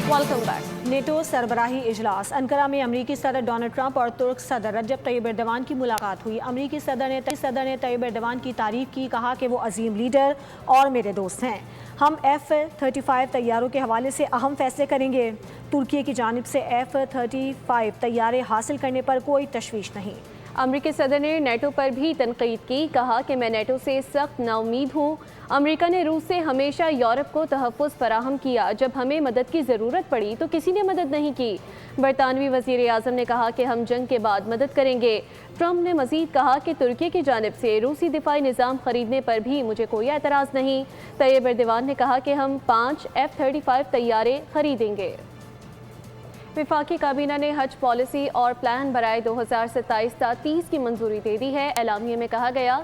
Welcome back. NATO सरबराही इजलास Ankara में अमरीकी सदर डोनाल्ड ट्रंप और तुर्क सदर रजब तैयब एर्दोगान की मुलाकात हुई। अमरीकी सदर ने तैयब एर्दोगान की तारीफ की, कहा कि वो अजीम लीडर और मेरे दोस्त हैं। हम F-35 तैयारों के हवाले से अहम फैसले करेंगे। तुर्की की जानिब से F-35 तैयारे हासिल करने पर कोई तशवीश नहीं। अमरीकी सदर ने नेटो पर भी तनकीद की, कहा कि मैं नेटो से सख्त नाउमीद हूँ। अमरीका ने रूस से हमेशा यूरोप को तहफ़्फ़ुज़ फराहम किया, जब हमें मदद की ज़रूरत पड़ी तो किसी ने मदद नहीं की। बरतानवी वज़ीर आज़म ने कहा कि हम जंग के बाद मदद करेंगे। ट्रंप ने मज़ीद कहा कि तुर्की की जानिब से रूसी दिफाई निज़ाम ख़रीदने पर भी मुझे कोई एतराज़ नहीं। तैयब एर्दोगान ने कहा कि हम 5 F-35 तैयारे ख़रीदेंगे। वफाकी काबीना ने हज पॉलिसी और प्लान बराए 2027-30 की मंजूरी दे दी है। एलामिये में कहा गया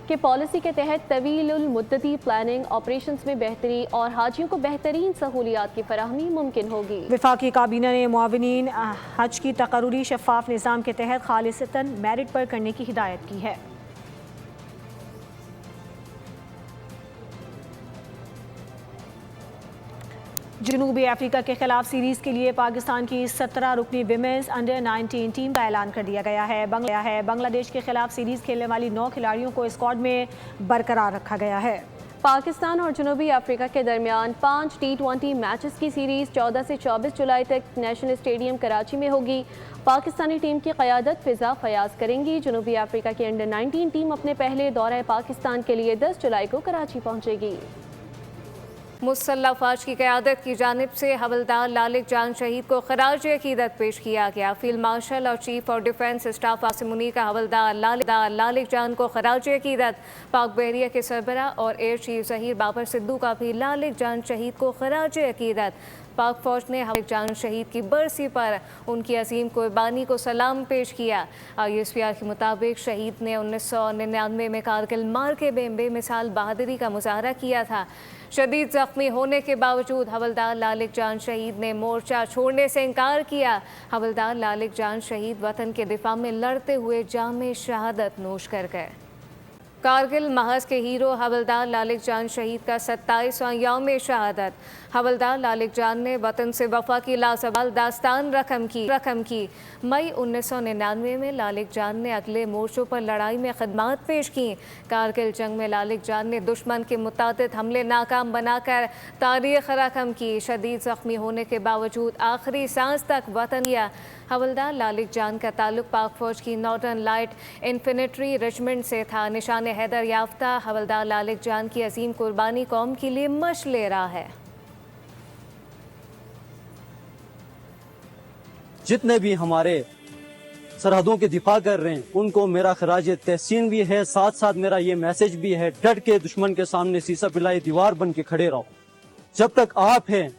कि पॉलिसी के तहत तवीलुल मुद्दती प्लानिंग ऑपरेशंस में बेहतरी और हाजियों को बेहतरीन सहूलियात की फराहमी मुमकिन होगी। वफाकी काबीना ने मुआविनीन हज की तकर्रुरी शफाफ निज़ाम के तहत खालिसतन मेरिट पर करने की हिदायत की है। जनूबी अफ्रीका के खिलाफ सीरीज के लिए पाकिस्तान की 17 रुकनी विमेंस अंडर-19 टीम का ऐलान कर दिया गया है। बांग्लादेश के खिलाफ सीरीज खेलने वाली 9 खिलाड़ियों को स्क्वाड में बरकरार रखा गया है। पाकिस्तान और जनूबी अफ्रीका के दरमियान 5 T20 मैचेस की सीरीज 14 से 24 जुलाई तक नेशनल स्टेडियम कराची में होगी। पाकिस्तानी टीम की क़यादत फ़िज़ा फ़याज़ करेंगी। जनूबी अफ्रीका की अंडर-19 टीम अपने पहले दौरे पाकिस्तान के लिए 10 जुलाई को कराची पहुँचेगी। मुसल्लह फ़ौज की क़यादत की जानिब से हवलदार लालिक जान शहीद को खराज अक़ीदत पेश किया गया। फील्ड मार्शल और chief of defence staff Asim Munir का हवलदार लालिक जान को खराज अक़ीदत। पाक बहरिया के सरबरा और एयर चीफ ज़हीर बाबर सिद्धू का भी लालिक जान शहीद को खराज अक़ीदत। पाक फ़ौज ने लालिक जान शहीद की बरसी पर उनकी अजीम कुर्बानी को सलाम पेश किया। ISPR के मुताबिक शहीद ने 1999 में कारगिल मार्के में बेमिसाल बहादुरी का मुजाहरा किया था। शदीद ज़ख्मी होने के बावजूद हवलदार लालिक जान शहीद ने मोर्चा छोड़ने से इनकार किया। हवलदार लालिक जान शहीद वतन के दिफा में लड़ते हुए जामे शहादत नोश कर गए। कारगिल महज के हीरो हवलदार लालिक जान शहीद का 27वां यौम शहादत। हवलदार लालिक जान ने वतन से वफा की लासवाल दास्तान रकम की। मई 1999 में लालिक जान ने अगले मोर्चों पर लड़ाई में खदमात पेश की। कारगिल जंग में लालिक जान ने दुश्मन के मुतादिद हमले नाकाम बनाकर तारीख रकम की। शदीद ज़ख्मी होने के बावजूद आखिरी सांस तक वतन किया। हवलदार लालिक जान का ताल्लुक पाक फ़ौज की नॉर्दर्न लाइट इन्फेंट्री रेजिमेंट से था। निशान हैदर याफ्ता हवलदार लालिक जान की अजीम कुर्बानी कौम के लिए मश ले रहा है। जितने भी हमारे सरहदों के दिफा कर रहे हैं उनको मेरा खराज तहसीन भी है, साथ साथ मेरा ये मैसेज भी है, डट के दुश्मन के सामने सीसा पिलाई दीवार बन के खड़े रहो। जब तक आप हैं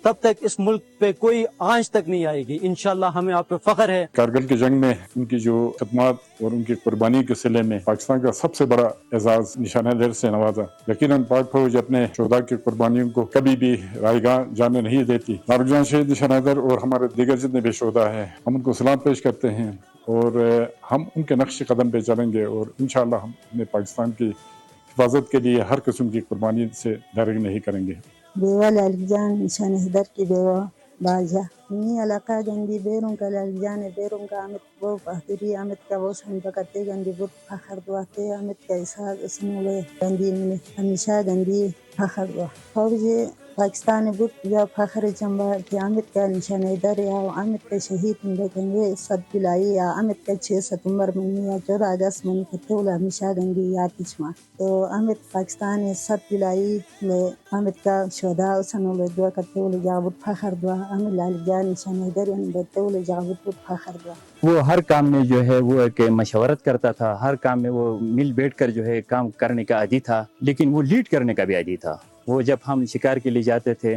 तब तक इस मुल्क पे कोई आंच तक नहीं आएगी। इंशाल्लाह हमें आप पे फख्र है। कारगिल की जंग में उनकी जो खदमात और उनकी कुर्बानी के सिले में पाकिस्तान का सबसे बड़ा एजाज निशान हैदर से नवाजा। यकीनन पाक फौज अपने शोहदा की कुर्बानियों को कभी भी रायगा जाने नहीं देती। लालिक जान शहीद निशान हैदर और हमारे दीगर जितने भी शोहदा हैं हम उनको सलाम पेश करते हैं और हम उनके नक्श कदम पे चलेंगे और इंशाल्लाह हम अपने पाकिस्तान की हिफाजत के लिए हर किस्म की कुर्बानी से दरग नहीं करेंगे। बेवा लालिक जान निशान हैदर की बेवा बाजा ni alaka gandi berun ka laljane berun ka amit bo bahduri amit ka wo sanbakate gandi bur fakhar duate amit ka isa sunule gandi ne hamisha gandi fakhar dua fauji Pakistan बुत या फखर चंबा के अमित का निशान हैदर या अमित के शहीद होंगे सद पिलाई या अमित के 6 सितंबर में या 14 अगस्त में कतौल हमेशा गंदी या तिचमा तो अमित पाकिस्तान सद पिलाई में अमित का शोधा सनोले दुआ कतौल जाबुत फखर दुआ अमित लाल जान निशान हैदर या कतौल जाबुत फखर दुआ। वो हर काम में जो है वो एक मशवरत करता था, हर काम में वो मिल बैठकर जो है काम करने का आदी था, लेकिन वो लीड करने का भी आदी था। वो जब हम शिकार के लिए जाते थे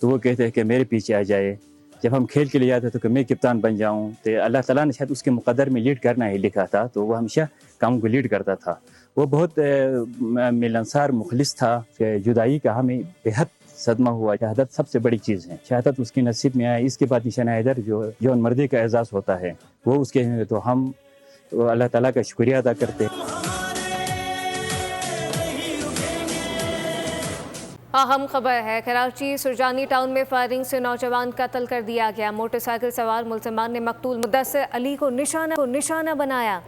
तो वो कहते हैं कि मेरे पीछे आ जाए, जब हम खेल के लिए जाते थे तो मैं कप्तान बन जाऊं, तो अल्लाह ताला ने शायद उसके मुक़द्दर में लीड करना ही लिखा था, तो वो हमेशा काम को लीड करता था। वो बहुत मिलनसार मुखलिस था। जुदाई का हमें बेहद सदमा हुआ। शहादत सबसे बड़ी चीज़ है, शहादत उसके नसीब में आया। इसके बाद निशान हैदर जो मर्दी का एजाज़ होता है वो उसके, तो हम अल्लाह ताला का शुक्रिया अदा करते हैं। अहम खबर है, कराची सुरजानी टाउन में फायरिंग से नौजवान कत्ल कर दिया गया। मोटरसाइकिल सवार मुलजमान ने मकतूल मुदस्सिर अली को निशाना बनाया।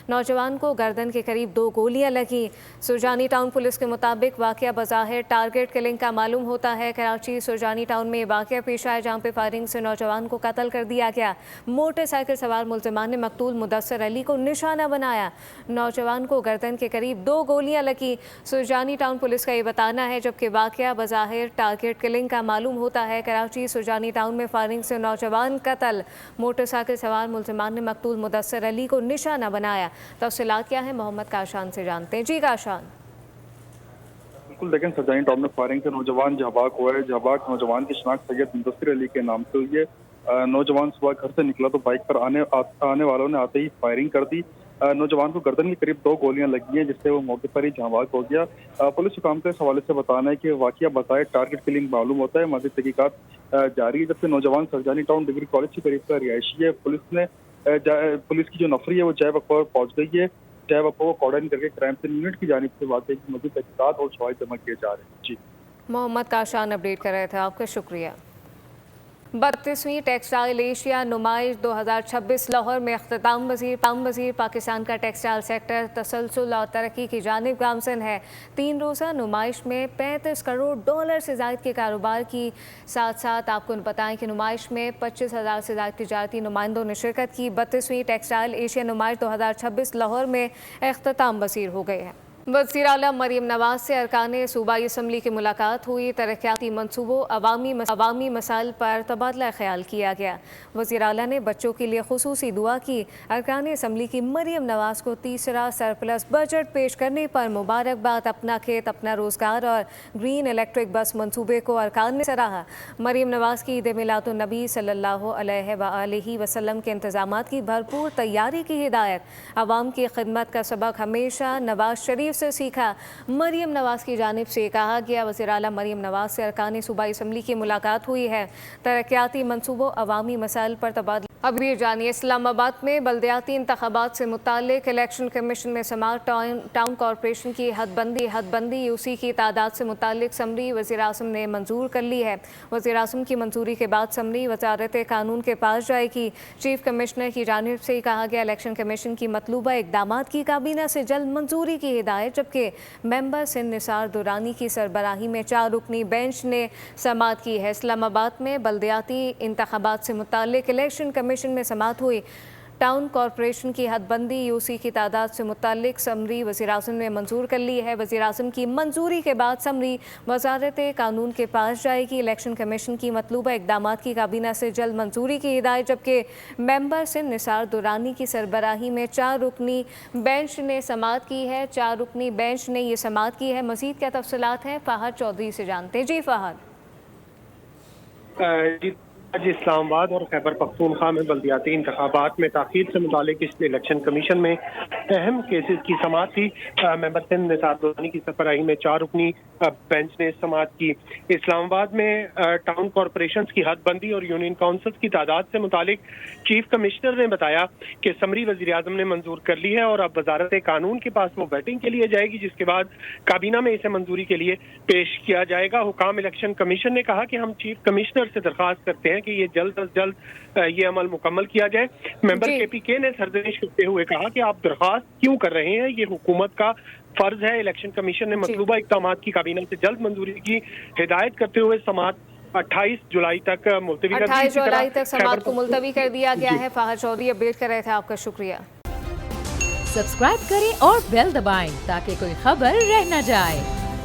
नौजवान को गर्दन के करीब 2 गोलियां लगी। सुरजानी टाउन पुलिस के मुताबिक वाक़या बज़ाहिर टारगेट किलिंग का मालूम होता है। कराची सुरजानी टाउन में वाक़या पेश आया जहाँ पे फायरिंग से नौजवान को कत्ल कर दिया गया। मोटरसाइकिल सवार मुलजमान ने मकतूल मुदस्सिर अली को निशाना बनाया। नौजवान को गर्दन के करीब 2 गोलियां लगी। सुरजानी टाउन पुलिस का ये बताना है, जबकि वाक़या बज़ाहिर टारगेट किलिंग का मालूम होता है। कराची सुरजानी टाउन में फायरिंग से नौजवान कत्ल। मोटरसाइकिल सवार मुलजमान ने मकतूल मुदस्सिर अली को निशाना बनाया। तफसीलात क्या है, मोहम्मद काशान से जानते हैं। जी काशान। बिल्कुल, देखें सुरजानी टाउन में फायरिंग से नौजवान जहबाक हुआ है। जहबाक नौजवान की शनाख्त सैयद मुदस्सिर अली के नाम से हुई है। नौजवान सुबह घर से निकला तो बाइक पर आने वालों ने आते ही फायरिंग कर दी। नौजवान को गर्दन के करीब 2 गोलियां लगी हैं, जिससे वो मौके पर ही जहबाक हो गया। पुलिस हुकाम के हवाले से बताना है कि वाक़या बताए टारगेट किलिंग मालूम होता है। मज़ीद तहकीकात जारी है। जबकि नौजवान सुरजानी टाउन डिग्री कॉलेज के करीब का रिहायशी है। पुलिस की जो नफरी है वो जय वक़्त पर पहुंच गई है। जय वक़्त को कॉर्डन करके क्राइम सीन यूनिट की जानिब से वाक़ये की मज़ीद तहकीकात और शवाहिद जमा किए जा रहे हैं। जी, मोहम्मद काशान अपडेट कर रहे थे, आपका शुक्रिया। 32वीं टेक्सटाइल एशिया नुमाइश 2026 लाहौर में अख्ताम वज़ीर पाकिस्तान का टेक्सटाइल सेक्टर तसलसल और तरक्की की जानिब गामज़न है। 3 रोज़ा नुमाइश में $35 करोड़ से ज़ायद के कारोबार की साथ साथ आपको बताएं कि नुमाइश में 25,000 से ज़ायद तिजारती नुमाइंदों ने शिरकत की। 32वीं टेक्सटाइल एशिया नुमाइश 2026 लाहौर में अख्ताम वज़ीर हो गए हैं। वज़ीर आला मरीम नवाज से अरकान सूबाई असम्बली की मुलाकात हुई। तरक्याती मनसूबों अवामी मसाइल पर तबादला ख्याल किया गया। वज़ीर आला ने बच्चों के लिए खुसूसी दुआ की। अरकान असम्बली की मरीम नवाज को तीसरा सरप्लस बजट पेश करने पर मुबारकबाद। अपना खेत अपना रोज़गार और ग्रीन इलेक्ट्रिक बस मनसूबे को अरकान ने सराहा। मरीम नवाज की ईद मिलादुन नबी सल्लल्लाहु अलैहि वसल्लम के इंतज़ामात की भरपूर तैयारी की हिदायत। अवाम की खिदमत का सबक हमेशा नवाज शरीफ से सीखा। मरीम नवाज की जानिब से कहा गया। वज़ीर आला मरीम नवाज से अरकान सूबाई असम्बली की मुलाकात हुई है। तरक्याती मनसूबों अवामी मसाइल पर तबादला। अब ये जानिए, इस्लामाबाद में बल्दियाती इंतखाबात से मुताल्लिक इलेक्शन कमीशन में समाअत। टाउन कॉरपोरेशन की हदबंदी यूसी की तादाद से मुताल्लिक समरी वज़ीर आज़म ने मंजूर कर ली है। वज़ीर आज़म की मंजूरी के बाद समरी वज़ारत कानून के पास जाएगी। चीफ कमिश्नर की जानिब से कहा गया, इलेक्शन कमीशन की मतलूबा इक़दामात की काबीना से जल्द मंजूरी की हिदायत। जबकि मेंबर सिंध निसार दुरानी की सरबराही में 4 रुकनी बेंच ने समाअत की है। इस्लामाबाद में बल्दियाती इंतखाबात से मुताल्लिक इलेक्शन कमीशन में समाअत हुई। टाउन कॉरपोरेशन की हदबंदी यूसी की तादाद से मुताल्लिक समरी वज़ीर आज़म ने मंजूर कर ली है। वज़ीर आज़म की मंजूरी के बाद समरी वज़ारत कानून के पास जाएगी। इलेक्शन कमीशन की मतलूबा इक़दामात की काबीना से जल्द मंजूरी की हिदायत। जबकि मेंबर सिंध निसार दुरानी की सरबराही में 4 रुकनी बेंच ने समाअत की है। 4 रुकनी बेंच ने ये समाअत की है। मज़ीद क्या तफसीलात हैं, फ़हद चौधरी से जानते हैं। जी फ़हद। आज इस्लामाबाद और खैबर पख्तूनख्वा में बल्दियाती इंतखाबात में ताख़ीर से मुतालिक इस इलेक्शन कमीशन में अहम केसेस की समाअत थी। मेंबर सिंध निसार दुरानी की सरबराही में 4 रुकनी बेंच ने समाअत की। इस्लामाबाद में टाउन कॉरपोरेशन की हदबंदी और यूनियन काउंसिल्स की तादाद से मुतालिक चीफ कमिश्नर ने बताया कि समरी वज़ीर आज़म ने मंजूर कर ली है और अब वज़ारत कानून के पास वो वेटिंग के लिए जाएगी, जिसके बाद काबीना में इसे मंजूरी के लिए पेश किया जाएगा। हुकाम इलेक्शन कमीशन ने कहा कि हम चीफ कमिश्नर से दरख्वास्त करते हैं कि ये जल्द अज जल्द ये अमल मुकम्मल किया जाए। मेंबर KPK ने सरजनिश करते हुए कहा कि आप दरख्वास्त क्यों कर रहे हैं, ये हुकूमत का फर्ज है। इलेक्शन कमीशन ने मतलूबा इक़दामात की काबीना से जल्द मंजूरी की हिदायत करते हुए समाअत 28 जुलाई तक मुलतवी कर दी। 28 जुलाई तक समाअत को मुलतवी कर दिया गया है। फ़हद चौधरी अपडेट कर रहे थे, आपका शुक्रिया। सब्सक्राइब करें और बेल दबाएं ताकि कोई खबर रह न जाए।